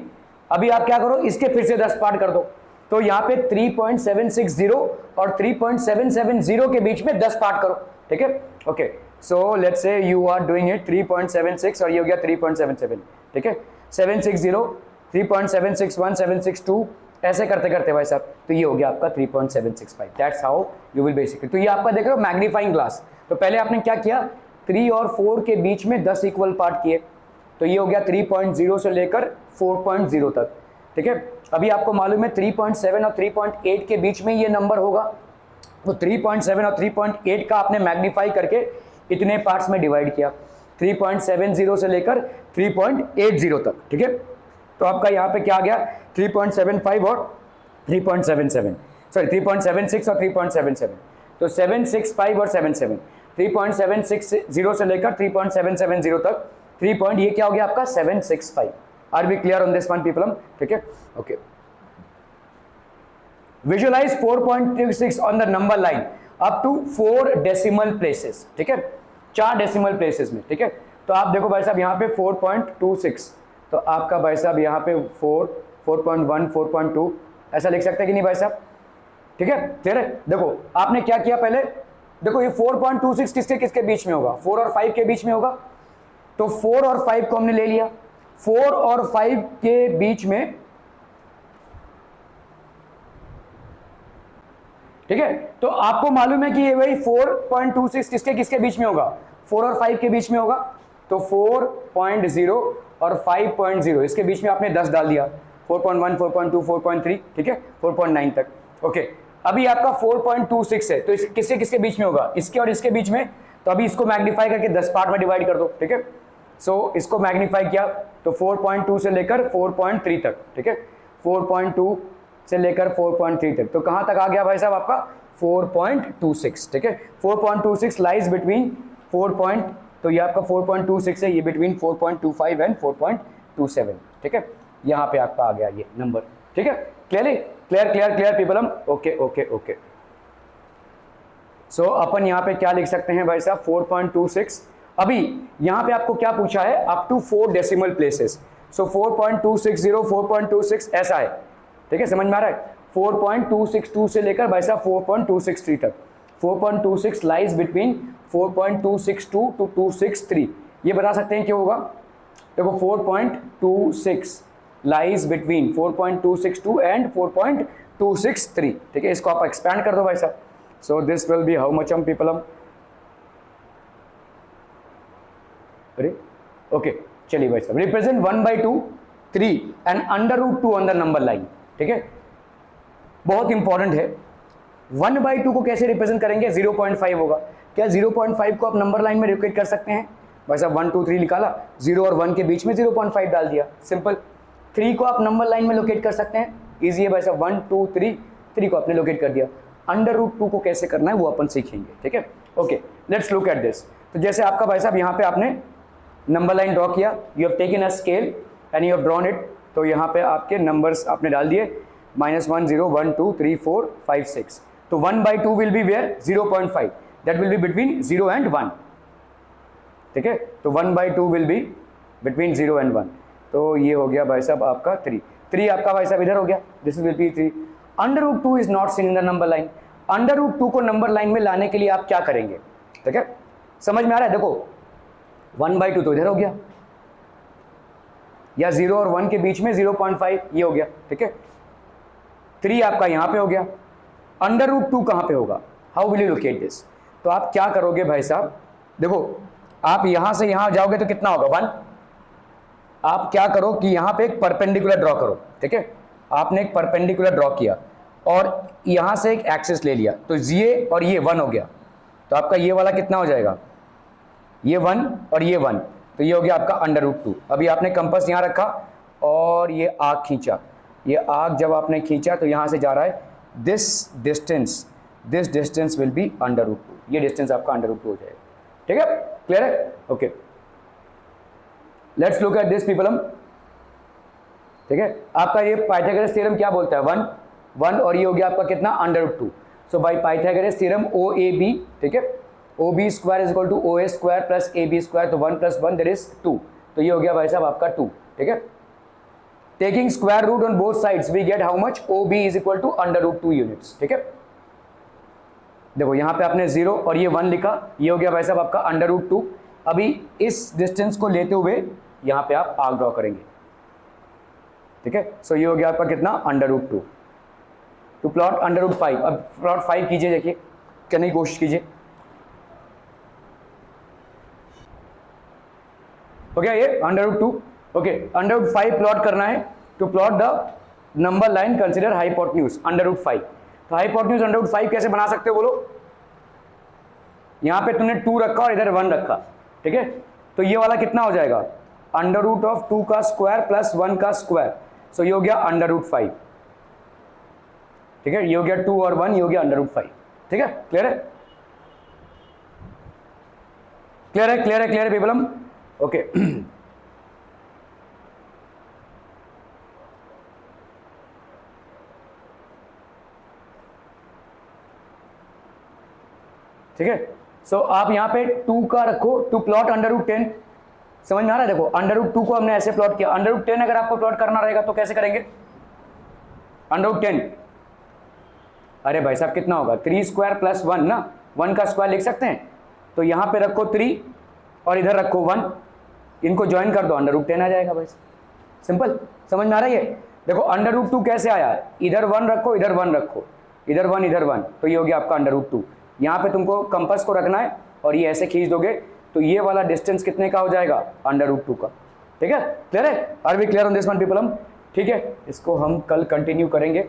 अभी आप क्या करो इसके फिर से 10 पार्ट कर दो, तो यहाँ पे 3.760 और 3.770 के बीच में 10 पार्ट करो, ठीक है okay. So let's say you are doing it 3.76 और ये हो गया 3.77, ठीक है 760 3.761 762 ऐसे करते करते भाई साहब, तो ये हो गया आपका 3.765, that's how you will basically. तो ये आपका देख रहे हो मैग्नीफाइंग ग्लास, तो पहले आपने क्या किया 3 और 4 के बीच में 10 इक्वल पार्ट किए, तो ये हो गया 3.0 से लेकर 4.0 तक, ठीक है। अभी आपको मालूम है 3.7 और 3.8 के बीच में ये नंबर होगा, तो 3.7 और 3.8 का आपने मैग्नीफाई करके इतने पार्ट्स में डिवाइड किया, 3.70 से लेकर 3.80 तक, ठीक है। तो आपका यहाँ पे क्या आ गया 3.75 और 3.77, सॉरी 3.76 और 3.77, तो 765 और 77, 3.760 से लेकर 3.770 तक 3 पॉइंट, ये क्या हो गया आपका 765। Are we clear on this one people, ठीक है okay. Visualise 4.26 on the number line up to 4 decimal places, ठीक है 4 डेसिमल प्लेसेस में, ठीक है। तो आप देखो भाई साहब यहाँ पे 4.26, तो आपका भाई साहब यहाँ पे 4 4.1 4.2 ऐसा लिख सकते हैं कि नहीं भाई साहब, ठीक है क्लियर है। देखो आपने क्या किया पहले, देखो ये 4.26 किसके किसके बीच में होगा 4 और 5 के बीच में होगा, तो 4 और 5 को हमने ले लिया, 4 और 5 के बीच में, ठीक है। तो आपको मालूम है कि ये वही 4.26 किसके किसके बीच में होगा 4 और 5 के बीच में होगा, तो 4.0 और 5.0 इसके बीच में आपने 10 डाल दिया, 4.1, 4.2, 4.3, ठीक है, 4.9 तक। ओके, अभी आपका 4.26 है, तो किसके किसके बीच में होगा, इसके और इसके बीच में। तो अभी इसको मैग्नीफाई करके 10 पार्ट में डिवाइड कर दो, ठीक है। सो इसको मैग्नीफाई किया तो 4.2 से लेकर 4.3 तक, ठीक है, 4.2 से लेकर 4.3 तक। तो कहां तक आ गया भाई साहब आपका 4.26, ठीक है। 4.26 लाइज बिटवीन 4. तो ये आपका 4.26 है, ये बिटवीन 4.25 एंड 4.27, ठीक है। यहाँ पे आपका आ गया ये नंबर, ठीक है। Clearly clear people, okay okay okay. So अपन यहाँ पे क्या लिख सकते हैं भाई साहब 4.26। अभी यहाँ पे आपको क्या पूछा है, अप टू 4 डेसिमल प्लेसेस। सो 4.260, 4.26 ऐसा है, ठीक है, समझ में आ रहा है। 4.262 से लेकर भाई साहब 4.263 तक। 4.26 लाइज बिटवीन 4.262 टू 263। ये बता सकते हैं क्यों होगा, देखो 4.26 लाइज बिटवीन 4.262 एंड 4.263, ठीक है। इसको आप एक्सपैंड कर दो भाई साहब। सो this will B how much people, अरे ओके, चलिए भाई साहब, represent 1/2 3 and √2 on the number line, ठीक है। बहुत इंपॉर्टेंट है, 1/2 को कैसे रिप्रेजेंट करेंगे, 0.5 होगा। क्या 0.5 को आप नंबर लाइन में लोकेट कर सकते हैं भाई साहब, 1 2 3 निकाला, 0 और 1 के बीच में 0.5 डाल दिया, सिंपल। 3 को आप नंबर लाइन में लोकेट कर सकते हैं, इजी है भाई साहब, 1 2 3, 3 को आपने लोकेट कर दिया। √2 को कैसे करना है वो अपन सीखेंगे, ठीक है। Okay, let's look at this. तो जैसे आपका भाई साहब यहाँ पे आपने नंबर लाइन ड्रॉ किया, you have taken a scale and you have drawn it. तो यहाँ पे आपके नंबर्स आपने डाल दिए, -1 0 1 2 3 4 5 6। तो 1/2 will be where 0.5, that will be between 0 and 1, ठीक है। तो 1/2 विल बी बिटवीन 0 एंड 1। तो ये हो गया भाई साहब आपका 3 आपका भाई साहब इधर हो गया, this will B 3। √2 is not seen in the number line. √2 को नंबर लाइन में लाने के लिए आप क्या करेंगे, ठीक है, समझ में आ रहा है। देखो 1/2 तो इधर हो गया, या 0 और 1 के बीच में 0.5 ये हो गया, ठीक है। 3 आपका यहां पे हो गया, √2 कहां पे होगा, how will you locate this. तो आप क्या करोगे भाई साहब, देखो आप यहां से यहां जाओगे तो कितना होगा 1। आप क्या करो कि यहां पे एक परपेंडिकुलर ड्रॉ करो, ठीक है। आपने एक परपेंडिकुलर ड्रॉ किया और यहां से एक एक्सिस ले लिया, तो ये और ये 1 हो गया। तो आपका ये वाला कितना हो जाएगा, ये 1 और ये 1, तो ये हो गया आपका √2। अभी आपने कंपास यहां रखा और ये आर्क खींचा, ये आर्क जब आपने खींचा तो यहां से जा रहा है, दिस डिस्टेंस विल बी √2, ये डिस्टेंस आपका √2 हो जाएगा, ठीक है। क्लियर है, okay. Let's look at this people, ठीक है। आपका ये पाइथागोरस थ्योरम क्या बोलता है, 1 और ये हो गया आपका कितना √2। सो बाय पाइथागोरस थ्योरम OAB, ठीक है, OB² = OA² प्लस AB², तो 1 + 1 दैट इज 2। तो ये हो गया भाई साहब आपका 2, ठीक है। Taking square root on both sides we get how much, OB = √2 units, ठीक है। देखो यहाँ पे आपने 0 और ये 1 लिखा, ये हो गया भाई साहब आपका √2। अभी इस डिस्टेंस को लेते हुए यहाँ पे आप आर्क ड्रॉ करेंगे, ठीक है। सो ये हो गया आपका कितना √2 टू प्लॉट √5। अब प्लॉट 5 कीजिए, देखिए करने की कोशिश कीजिए, हो गया ये √2। ओके, √5 प्लॉट करना है to plot the number line, consider hypotenuse √5। तो हाइपोटेन्यूज √5 कैसे बना सकते हो बोलो, यहां पे तुमने 2 रखा और इधर 1 रखा, ठीक है। तो ये वाला कितना हो जाएगा, √2 का स्क्वायर प्लस 1 का स्क्वायर। सो ये हो गया √5, ठीक है। ये हो गया 2 और 1, ये हो गया √5, ठीक है। क्लियर है, क्लियर है, क्लियर है, क्लियर है पीपलम, ओके। ठीक है। सो आप यहां पे 2 का रखो टू प्लॉट √10, समझ में आ रहा है। देखो √2 को हमने ऐसे प्लॉट किया, √10 अगर आपको प्लॉट करना रहेगा तो कैसे करेंगे, √10, अरे भाई साहब कितना होगा, 3² + 1 ना, 1 का स्क्वायर लिख सकते हैं। तो यहां पे रखो 3 और इधर रखो 1, इनको ज्वाइन कर दो, √10 आ जाएगा भाई, सिंपल। समझ में आ रहा है ये, देखो √2 कैसे आया, इधर 1 रखो, इधर 1 रखो, इधर 1 इधर 1, तो ये हो गया आपका √2। यहाँ पे तुमको कंपास को रखना है और ये ऐसे खींच दोगे तो ये वाला डिस्टेंस कितने का हो जाएगा, √2 का। ठीक है, क्लियर है, are we clear on this one people हम? ठीक है, इसको हम कल कंटिन्यू करेंगे।